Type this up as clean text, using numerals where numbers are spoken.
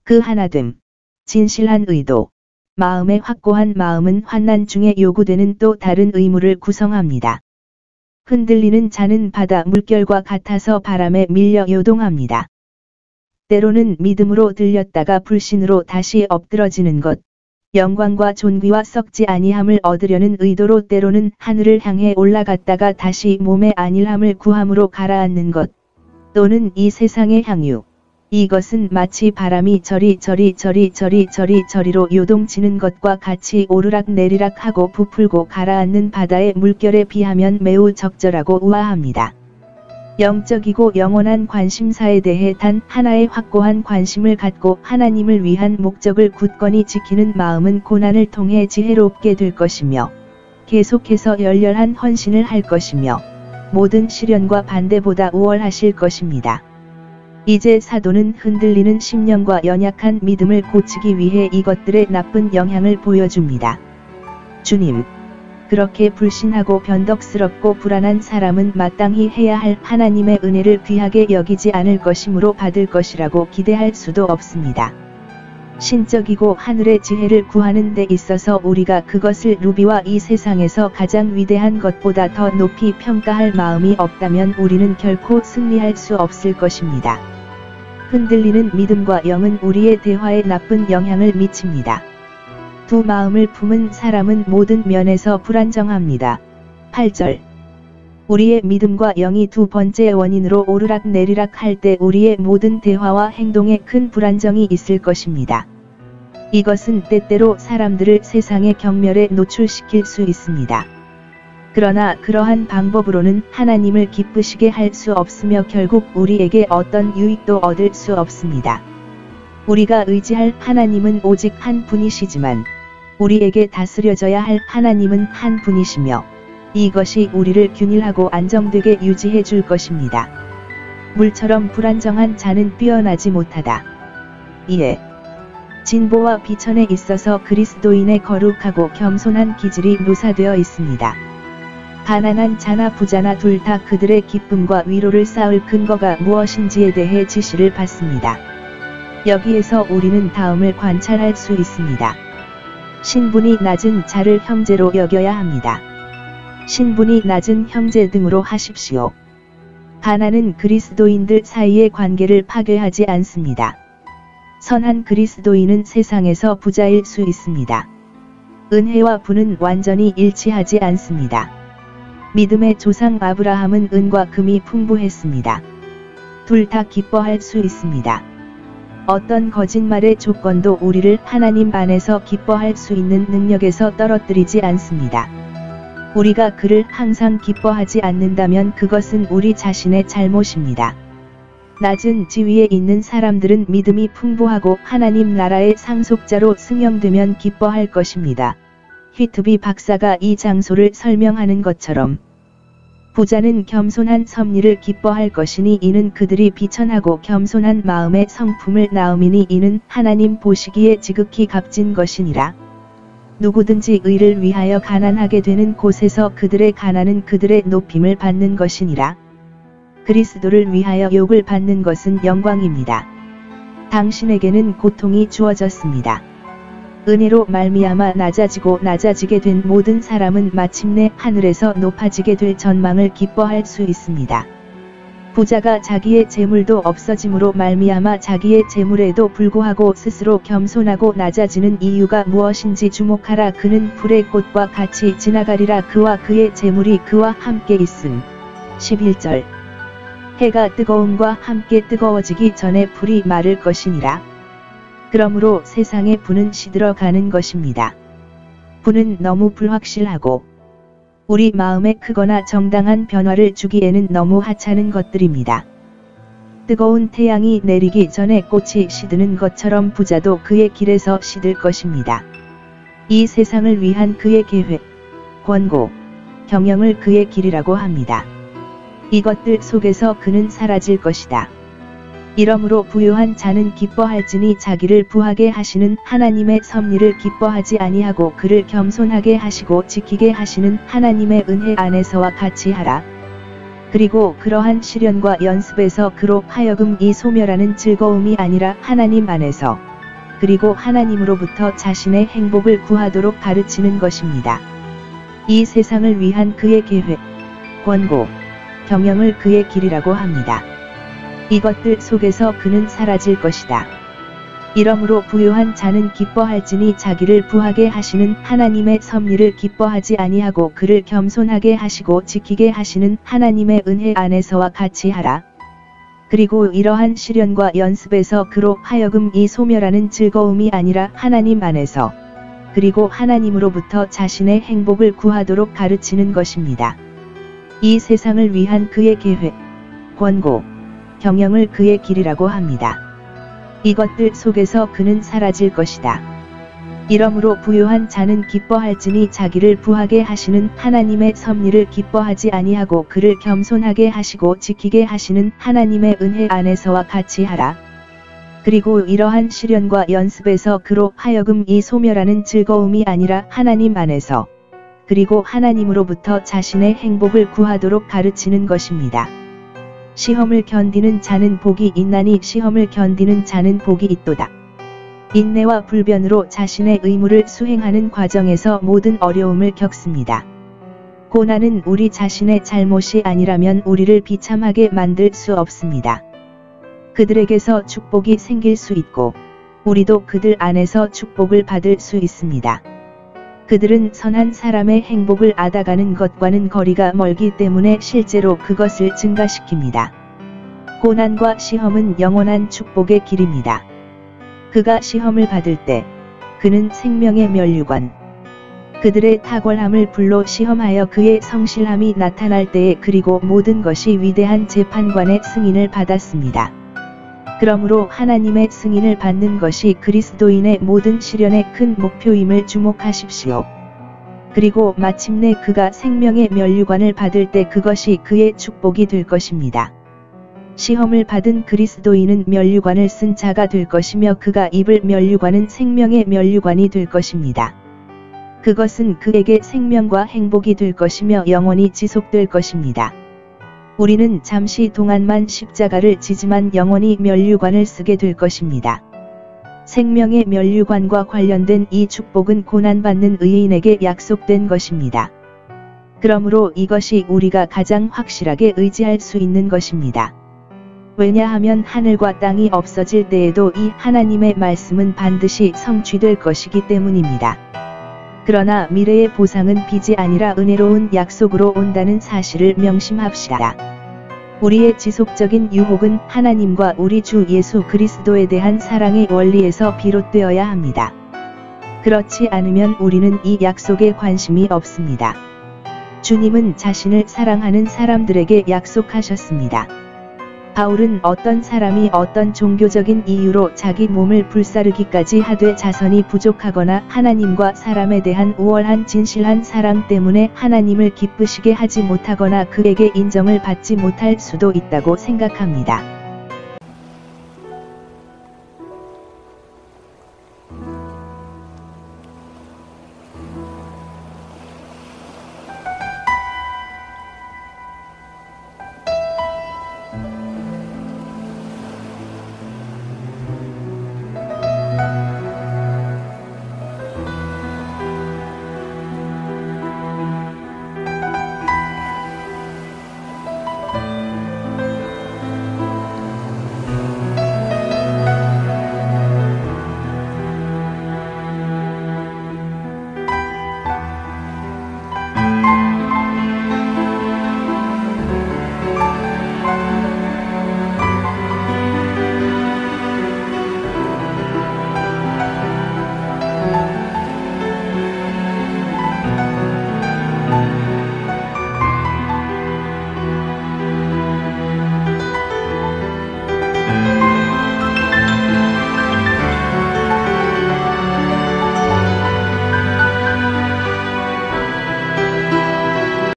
그 하나됨, 진실한 의도, 마음의 확고한 마음은 환난 중에 요구되는 또 다른 의무를 구성합니다. 흔들리는 자는 바다 물결과 같아서 바람에 밀려 요동합니다. 때로는 믿음으로 들렸다가 불신으로 다시 엎드러지는 것, 영광과 존귀와 썩지 아니함을 얻으려는 의도로 때로는 하늘을 향해 올라갔다가 다시 몸의 안일함을 구함으로 가라앉는 것, 또는 이 세상의 향유, 이것은 마치 바람이 저리로 요동치는 것과 같이 오르락 내리락 하고 부풀고 가라앉는 바다의 물결에 비하면 매우 적절하고 우아합니다. 영적이고 영원한 관심사에 대해 단 하나의 확고한 관심을 갖고 하나님을 위한 목적을 굳건히 지키는 마음은 고난을 통해 지혜롭게 될 것이며, 계속해서 열렬한 헌신을 할 것이며, 모든 시련과 반대보다 우월하실 것입니다. 이제 사도는 흔들리는 심령과 연약한 믿음을 고치기 위해 이것들의 나쁜 영향을 보여줍니다. 주님, 그렇게 불신하고 변덕스럽고 불안한 사람은 마땅히 해야 할 하나님의 은혜를 귀하게 여기지 않을 것이므로 받을 것이라고 기대할 수도 없습니다. 신적이고 하늘의 지혜를 구하는 데 있어서 우리가 그것을 루비와 이 세상에서 가장 위대한 것보다 더 높이 평가할 마음이 없다면 우리는 결코 승리할 수 없을 것입니다. 흔들리는 믿음과 영은 우리의 대화에 나쁜 영향을 미칩니다. 두 마음을 품은 사람은 모든 면에서 불안정합니다. 8절. 우리의 믿음과 영이 두 번째 원인으로 오르락 내리락 할 때 우리의 모든 대화와 행동에 큰 불안정이 있을 것입니다. 이것은 때때로 사람들을 세상의 경멸에 노출시킬 수 있습니다. 그러나 그러한 방법으로는 하나님을 기쁘시게 할 수 없으며 결국 우리에게 어떤 유익도 얻을 수 없습니다. 우리가 의지할 하나님은 오직 한 분이시지만 우리에게 다스려져야 할 하나님은 한 분이시며 이것이 우리를 균일하고 안정되게 유지해 줄 것입니다. 물처럼 불안정한 자는 뛰어나지 못하다. 이에 진보와 비천에 있어서 그리스도인의 거룩하고 겸손한 기질이 묘사되어 있습니다. 가난한 자나 부자나 둘 다 그들의 기쁨과 위로를 쌓을 근거가 무엇인지에 대해 지시를 받습니다. 여기에서 우리는 다음을 관찰할 수 있습니다. 신분이 낮은 자를 형제로 여겨야 합니다. 신분이 낮은 형제 등으로 하십시오. 가난은 그리스도인들 사이의 관계를 파괴하지 않습니다. 선한 그리스도인은 세상에서 부자일 수 있습니다. 은혜와 부는 완전히 일치하지 않습니다. 믿음의 조상 아브라함은 은과 금이 풍부했습니다. 둘 다 기뻐할 수 있습니다. 어떤 거짓말의 조건도 우리를 하나님 안에서 기뻐할 수 있는 능력에서 떨어뜨리지 않습니다. 우리가 그를 항상 기뻐하지 않는다면 그것은 우리 자신의 잘못입니다. 낮은 지위에 있는 사람들은 믿음이 풍부하고 하나님 나라의 상속자로 승용되면 기뻐할 것입니다. 휘트비 박사가 이 장소를 설명하는 것처럼 부자는 겸손한 섭리를 기뻐할 것이니 이는 그들이 비천하고 겸손한 마음의 성품을 나음이니 이는 하나님 보시기에 지극히 값진 것이니라. 누구든지 의를 위하여 가난하게 되는 곳에서 그들의 가난은 그들의 높임을 받는 것이니라. 그리스도를 위하여 욕을 받는 것은 영광입니다. 당신에게는 고통이 주어졌습니다. 은혜로 말미암아 낮아지게 된 모든 사람은 마침내 하늘에서 높아지게 될 전망을 기뻐할 수 있습니다. 부자가 자기의 재물도 없어짐으로 말미암아 자기의 재물에도 불구하고 스스로 겸손하고 낮아지는 이유가 무엇인지 주목하라. 그는 불의 꽃과 같이 지나가리라. 그와 그의 재물이 그와 함께 있음. 11절. 해가 뜨거움과 함께 뜨거워지기 전에 불이 마를 것이니라. 그러므로 세상의 분은 시들어가는 것입니다. 분은 너무 불확실하고 우리 마음에 크거나 정당한 변화를 주기에는 너무 하찮은 것들입니다. 뜨거운 태양이 내리기 전에 꽃이 시드는 것처럼 부자도 그의 길에서 시들 것입니다. 이 세상을 위한 그의 계획, 권고, 경영을 그의 길이라고 합니다. 이것들 속에서 그는 사라질 것이다. 이러므로 부유한 자는 기뻐할지니 자기를 부하게 하시는 하나님의 섭리를 기뻐하지 아니하고 그를 겸손하게 하시고 지키게 하시는 하나님의 은혜 안에서와 같이 하라. 그리고 그러한 시련과 연습에서 그로 하여금 이 소멸하는 즐거움이 아니라 하나님 안에서 그리고 하나님으로부터 자신의 행복을 구하도록 가르치는 것입니다. 이 세상을 위한 그의 계획, 권고, 경영을 그의 길이라고 합니다. 이것들 속에서 그는 사라질 것이다. 이러므로 부요한 자는 기뻐할지니 자기를 부하게 하시는 하나님의 섭리를 기뻐하지 아니하고 그를 겸손하게 하시고 지키게 하시는 하나님의 은혜 안에서와 같이 하라. 그리고 이러한 시련과 연습에서 그로 하여금 이 소멸하는 즐거움이 아니라 하나님 안에서 그리고 하나님으로부터 자신의 행복을 구하도록 가르치는 것입니다. 이 세상을 위한 그의 계획, 권고, 경영을 그의 길이라고 합니다. 이것들 속에서 그는 사라질 것이다. 이러므로 부요한 자는 기뻐할지니 자기를 부하게 하시는 하나님의 섭리를 기뻐하지 아니하고 그를 겸손하게 하시고 지키게 하시는 하나님의 은혜 안에서와 같이 하라. 그리고 이러한 시련과 연습에서 그로 하여금 이 소멸하는 즐거움이 아니라 하나님 안에서 그리고 하나님으로부터 자신의 행복을 구하도록 가르치는 것입니다. 시험을 견디는 자는 복이 있나니 시험을 견디는 자는 복이 있도다. 인내와 불변으로 자신의 의무를 수행하는 과정에서 모든 어려움을 겪습니다. 고난은 우리 자신의 잘못이 아니라면 우리를 비참하게 만들 수 없습니다. 그들에게서 축복이 생길 수 있고 우리도 그들 안에서 축복을 받을 수 있습니다. 그들은 선한 사람의 행복을 앗아가는 것과는 거리가 멀기 때문에 실제로 그것을 증가시킵니다. 고난과 시험은 영원한 축복의 길입니다. 그가 시험을 받을 때 그는 생명의 면류관, 그들의 탁월함을 불로 시험하여 그의 성실함이 나타날 때에 그리고 모든 것이 위대한 재판관의 승인을 받았습니다. 그러므로 하나님의 승인을 받는 것이 그리스도인의 모든 시련의 큰 목표임을 주목하십시오. 그리고 마침내 그가 생명의 면류관을 받을 때 그것이 그의 축복이 될 것입니다. 시험을 받은 그리스도인은 면류관을 쓴 자가 될 것이며 그가 입을 면류관은 생명의 면류관이 될 것입니다. 그것은 그에게 생명과 행복이 될 것이며 영원히 지속될 것입니다. 우리는 잠시 동안만 십자가를 지지만 영원히 면류관을 쓰게 될 것입니다. 생명의 면류관과 관련된 이 축복은 고난받는 의인에게 약속된 것입니다. 그러므로 이것이 우리가 가장 확실하게 의지할 수 있는 것입니다. 왜냐하면 하늘과 땅이 없어질 때에도 이 하나님의 말씀은 반드시 성취될 것이기 때문입니다. 그러나 미래의 보상은 빚이 아니라 은혜로운 약속으로 온다는 사실을 명심합시다. 우리의 지속적인 유혹은 하나님과 우리 주 예수 그리스도에 대한 사랑의 원리에서 비롯되어야 합니다. 그렇지 않으면 우리는 이 약속에 관심이 없습니다. 주님은 자신을 사랑하는 사람들에게 약속하셨습니다. 바울은 어떤 사람이 어떤 종교적인 이유로 자기 몸을 불사르기까지 하되 자선이 부족하거나 하나님과 사람에 대한 우월한 진실한 사랑 때문에 하나님을 기쁘시게 하지 못하거나 그에게 인정을 받지 못할 수도 있다고 생각합니다.